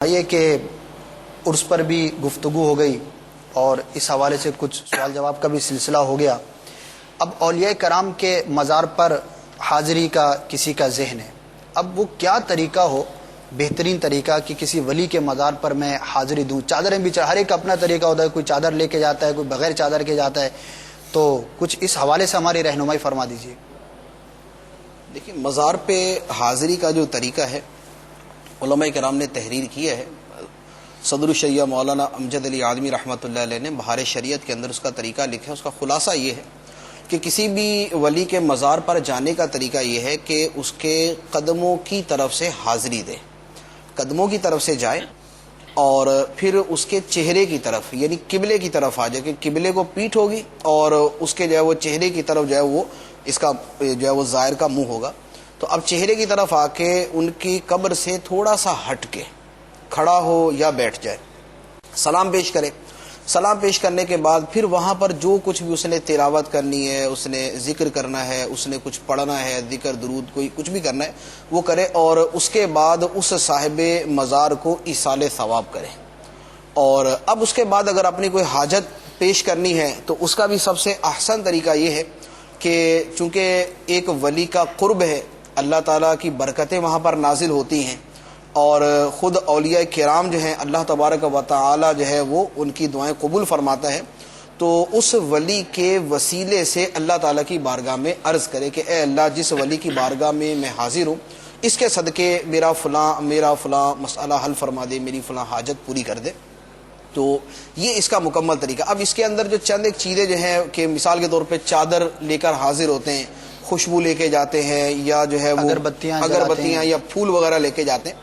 یہ کہ عرس پر بھی گفتگو ہو گئی اور اس حوالے سے کچھ سوال جواب کا بھی سلسلہ ہو گیا۔ اب اولیاء کرام کے مزار پر حاضری کا کسی کا ذہن ہے، اب وہ کیا طریقہ ہو، بہترین طریقہ کہ کسی ولی کے مزار پر میں حاضری دوں۔ چادریں بھی ہر ایک اپنا طریقہ ہوتا ہے، کوئی چادر لے کے جاتا ہے، کوئی بغیر چادر کے جاتا ہے، تو کچھ اس حوالے سے ہماری رہنمائی فرما دیجیے۔ دیکھیے، مزار پہ حاضری کا جو طریقہ ہے علماء کرام نے تحریر کیا ہے۔ صدر الشریعہ مولانا امجد علی اعظمی رحمۃ اللہ علیہ نے بہار شریعت کے اندر اس کا طریقہ لکھا ہے۔ اس کا خلاصہ یہ ہے کہ کسی بھی ولی کے مزار پر جانے کا طریقہ یہ ہے کہ اس کے قدموں کی طرف سے حاضری دے، قدموں کی طرف سے جائے اور پھر اس کے چہرے کی طرف یعنی قبلے کی طرف آ جائے کہ قبلے کو پیٹھ ہوگی اور اس کے جو ہے وہ چہرے کی طرف جو ہے وہ اس کا جو ہے وہ زائر کا منہ ہوگا۔ تو اب چہرے کی طرف آ کے ان کی قبر سے تھوڑا سا ہٹ کے کھڑا ہو یا بیٹھ جائے، سلام پیش کرے۔ سلام پیش کرنے کے بعد پھر وہاں پر جو کچھ بھی اس نے تلاوت کرنی ہے، اس نے ذکر کرنا ہے، اس نے کچھ پڑھنا ہے، ذکر درود کوئی کچھ بھی کرنا ہے وہ کرے، اور اس کے بعد اس صاحب مزار کو ایصال ثواب کرے۔ اور اب اس کے بعد اگر اپنی کوئی حاجت پیش کرنی ہے تو اس کا بھی سب سے احسن طریقہ یہ ہے کہ چونکہ ایک ولی کا قرب ہے، اللہ تعالیٰ کی برکتیں وہاں پر نازل ہوتی ہیں اور خود اولیاء کرام جو ہیں اللہ تبارک و تعالی جو ہے وہ ان کی دعائیں قبول فرماتا ہے، تو اس ولی کے وسیلے سے اللہ تعالیٰ کی بارگاہ میں عرض کرے کہ اے اللہ، جس ولی کی بارگاہ میں حاضر ہوں اس کے صدقے میرا فلاں مسئلہ حل فرما دے، میری فلاں حاجت پوری کر دے۔ تو یہ اس کا مکمل طریقہ۔ اب اس کے اندر جو چند ایک چیزیں جو ہیں کہ مثال کے طور پہ چادر لے کر حاضر ہوتے ہیں، خوشبو لے کے جاتے ہیں، یا جو ہے وہ اگربتیاں یا پھول وغیرہ لے کے جاتے ہیں،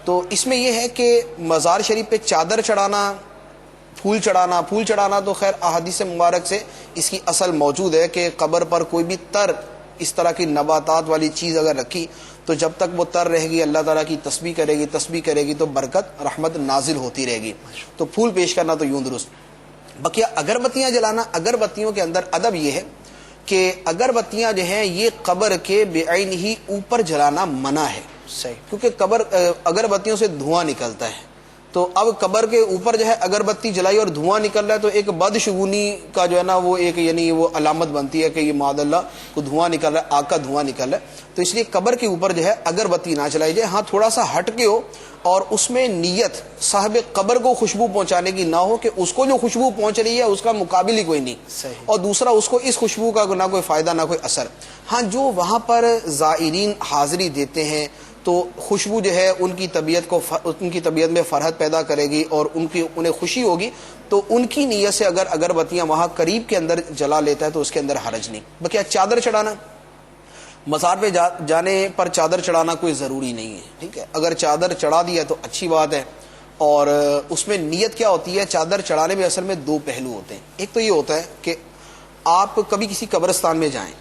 تو اس میں یہ ہے کہ مزار شریف پہ چادر چڑھانا، پھول چڑھانا تو خیر احادیث مبارک سے اس کی اصل موجود ہے کہ قبر پر کوئی بھی تر اس طرح کی نباتات والی چیز اگر رکھی تو جب تک وہ تر رہے گی اللہ تعالیٰ کی تسبیح کرے گی تو برکت رحمت نازل ہوتی رہے گی۔ تو پھول پیش کرنا تو یوں درست۔ بقیہ اگربتیاں جلانا، اگربتیوں کے اندر ادب یہ ہے کہ اگربتیاں جو ہیں یہ قبر کے بعین ہی اوپر جلانا منع ہے، صحیح، کیونکہ اگربتیوں سے دھواں نکلتا ہے۔ تو اب قبر کے اوپر جو ہے اگربتی جلائی اور دھواں نکل رہا ہے تو ایک بدشگونی کا جو ہے نا وہ ایک یعنی وہ علامت بنتی ہے کہ یہ معاذ اللہ کو دھواں نکل رہا ہے، آگ کا دھواں نکل رہا ہے، تو اس لیے قبر کے اوپر جو ہے اگربتی نہ چلائی جائے۔ ہاں تھوڑا سا ہٹ کے ہو اور اس میں نیت صاحب قبر کو خوشبو پہنچانے کی نہ ہو کہ اس کو جو خوشبو پہنچ رہی ہے اس کا مقابل ہی کوئی نہیں، صحیح، اور اور دوسرا اس کو اس خوشبو کا نہ کوئی فائدہ نہ کوئی اثر۔ ہاں جو وہاں پر زائرین حاضری دیتے ہیں تو خوشبو جو ہے ان کی طبیعت میں فرحت پیدا کرے گی اور انہیں خوشی ہوگی، تو ان کی نیت سے اگر اگربتیاں وہاں قریب کے اندر جلا لیتا ہے تو اس کے اندر حرج نہیں۔ بقیہ چادر چڑھانا، مزار پہ جانے پر چادر چڑھانا کوئی ضروری نہیں ہے، ٹھیک ہے، اگر چادر چڑھا دیا تو اچھی بات ہے۔ اور اس میں نیت کیا ہوتی ہے؟ چادر چڑھانے میں اصل میں دو پہلو ہوتے ہیں۔ ایک تو یہ ہوتا ہے کہ آپ کبھی کسی قبرستان میں جائیں،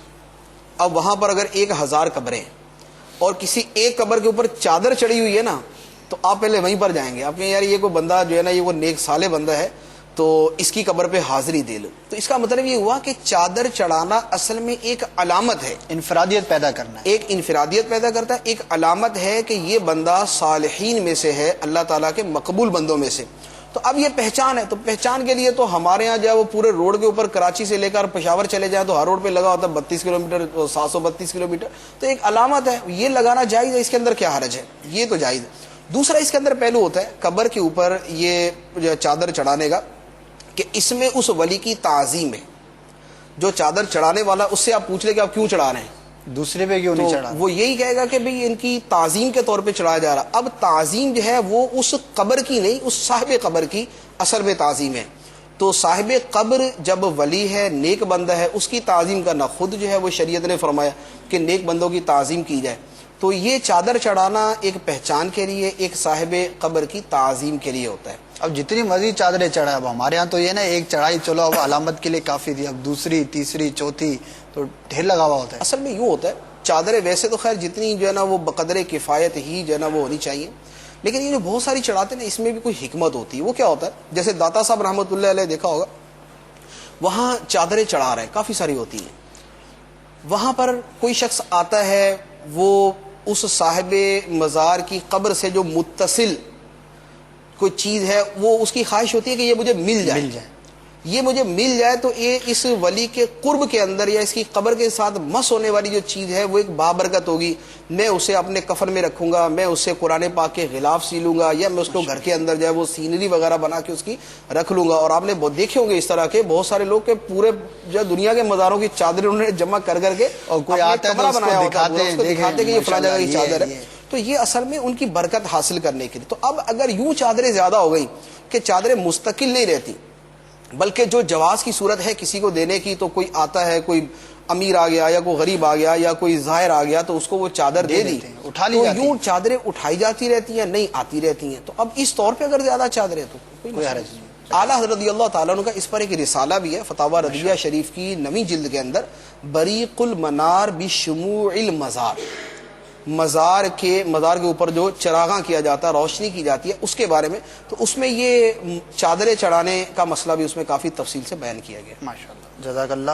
اب وہاں پر اگر 1000 قبریں اور کسی ایک قبر کے اوپر چادر چڑھی ہوئی ہے نا تو آپ پہلے وہیں پر جائیں گے، آپ کہیں یار یہ کوئی بندہ جو ہے نا یہ وہ نیک صالح بندہ ہے تو اس کی قبر پہ حاضری دے لو۔ تو اس کا مطلب یہ ہوا کہ چادر چڑھانا اصل میں ایک علامت ہے، انفرادیت پیدا کرنا ہے، ایک انفرادیت پیدا کرتا ہے، ایک علامت ہے کہ یہ بندہ صالحین میں سے ہے، اللہ تعالیٰ کے مقبول بندوں میں سے۔ تو اب یہ پہچان ہے، تو پہچان کے لیے تو ہمارے ہاں جو ہے وہ پورے روڈ کے اوپر کراچی سے لے کر پشاور چلے جائیں تو ہر روڈ پہ لگا ہوتا ہے 32 کلومیٹر 732 کلومیٹر، تو ایک علامت ہے، یہ لگانا جائز ہے، اس کے اندر کیا حرج ہے، یہ تو جائز ہے۔ دوسرا اس کے اندر پہلو ہوتا ہے قبر کے اوپر یہ جو چادر چڑھانے کا کہ اس میں اس ولی کی تعظیم ہے۔ جو چادر چڑھانے والا اس سے آپ پوچھ لیں کہ آپ کیوں چڑھا رہے ہیں، دوسرے پہ کیوں نہیں چڑھا، وہ یہی کہے گا کہ بھئی ان کی تعظیم کے طور پہ چڑھایا جا رہا۔ اب تعظیم جو ہے وہ اس قبر کی نہیں، اس صاحب قبر کی اصل میں تعظیم ہے۔ تو صاحب قبر جب ولی ہے، نیک بندہ ہے، اس کی تعظیم کرنا خود جو ہے وہ شریعت نے فرمایا کہ نیک بندوں کی تعظیم کی جائے۔ تو یہ چادر چڑھانا ایک پہچان کے لیے، ایک صاحب قبر کی تعظیم کے لیے ہوتا ہے۔ اب جتنی مزید چادریں چڑھا، اب ہمارے ہاں تو یہ نا ایک چڑھائی چلو اب علامت کے لیے کافی تھی، اب دوسری تیسری چوتھی تو ڈھیر لگا ہوا ہوتا ہے۔ اصل میں یوں ہوتا ہے، چادریں ویسے تو خیر جتنی جو ہے نا وہ بقدر کفایت ہی جو ہے نا وہ ہونی چاہیے، لیکن یہ جو بہت ساری چڑھاتے ہیں اس میں بھی کوئی حکمت ہوتی ہے۔ وہ کیا ہوتا ہے؟ جیسے داتا صاحب رحمۃ اللہ علیہ دیکھا ہوگا، وہاں چادریں چڑھا رہے ہیں، کافی ساری ہوتی ہیں، وہاں پر کوئی شخص آتا ہے، وہ اس صاحب مزار کی قبر سے جو متصل کوئی چیز ہے وہ اس کی خواہش ہوتی ہے کہ یہ مجھے مل جائے، یہ مجھے مل جائے، تو یہ اس ولی کے قرب کے اندر یا اس کی قبر کے ساتھ مس ہونے والی جو چیز ہے وہ ایک بابرکت ہوگی. میں اسے اپنے کفن میں رکھوں گا، میں اسے قرآن پاک کے غلاف سی لوں گا، یا میں اس کو گھر کے اندر جو ہے وہ سینری وغیرہ بنا کے اس کی رکھ لوں گا. اور آپ نے بہت دیکھے ہوں گے اس طرح کے بہت سارے لوگ کہ پورے جو دنیا کے مزاروں کی چادریں انہوں نے جمع کر کے اور کوئی آتا ہے تو بنایا ہوتا ہے، اس کو دکھاتے کہ یہ فلاں جگہ کی چادر ہے. تو یہ اصل میں ان کی برکت حاصل کرنے کے لیے. تو اب اگر یوں چادریں زیادہ ہو گئیں کہ چادریں مستقل نہیں رہتی بلکہ جو جواز کی صورت ہے کسی کو دینے کی، تو کوئی آتا ہے، کوئی امیر آ گیا یا کوئی غریب آ گیا یا کوئی ظاہر آ گیا تو اس کو وہ چادر دے دی، اٹھا لی جاتی، یوں چادریں اٹھائی جاتی رہتی ہیں، نہیں آتی رہتی ہیں. تو اب اس طور پہ اگر زیادہ چادریں تو کوئی حرج نہیں. اعلیٰ حضرت رضی اللہ تعالیٰ عنہ کا اس پر ایک رسالہ بھی ہے فتاوی رضیہ شریف کی 9ویں جلد کے اندر، بریق المنار بشموع المزار، مزار کے اوپر جو چراغاں کیا جاتا ہے، روشنی کی جاتی ہے، اس کے بارے میں. تو اس میں یہ چادریں چڑھانے کا مسئلہ بھی اس میں کافی تفصیل سے بیان کیا گیا. ماشاءاللہ، جزاک اللہ.